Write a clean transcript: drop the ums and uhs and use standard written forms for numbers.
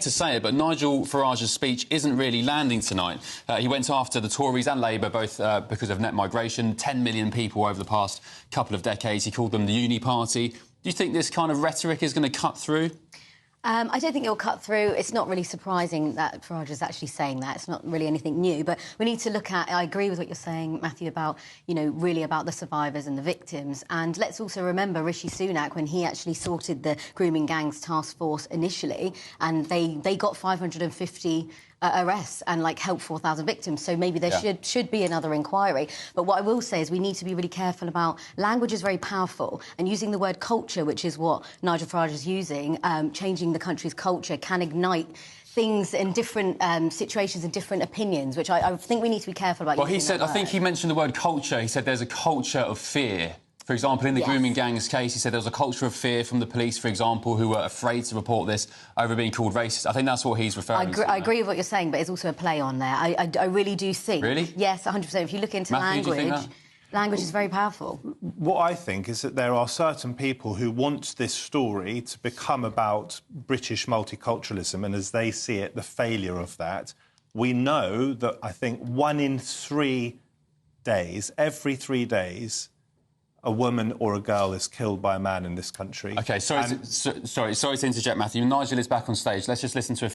hate to say it, but Nigel Farage's speech isn't really landing tonight. He went after the Tories and Labour, both because of net migration, 10 million people over the past couple of decades. He called them the uni party. Do you think this kind of rhetoric is going to cut through? I don't think it will cut through. It's not really surprising that Farage is actually saying that. It's not really anything new. But we need to look at... I agree with what you're saying, Matthew, about, you know, really about the survivors and the victims. And let's also remember Rishi Sunak, when he actually sorted the Grooming Gangs Task Force initially, and they got 550 arrests and, like, helped 4,000 victims. So maybe there should be another inquiry. But what I will say is we need to be really careful about... Language is very powerful, and using the word culture, which is what Nigel Farage is using, changing the country's culture, can ignite things in different situations and different opinions, which I think we need to be careful about. Well, he said, I think he mentioned the word culture. He said there's a culture of fear. For example, in the Grooming Gangs case, he said there was a culture of fear from the police, for example, who were afraid to report this over being called racist. I think that's what he's referring to. I agree with what you're saying, but there's also a play on there. I really do think... Really? Yes, 100%. If you look into Matthew, language... Language is very powerful. What I think is that there are certain people who want this story to become about British multiculturalism, and as they see it, the failure of that. We know that, I think, 1 in 3 days, every 3 days, a woman or a girl is killed by a man in this country. OK, sorry to interject, Matthew. Nigel is back on stage. Let's just listen to a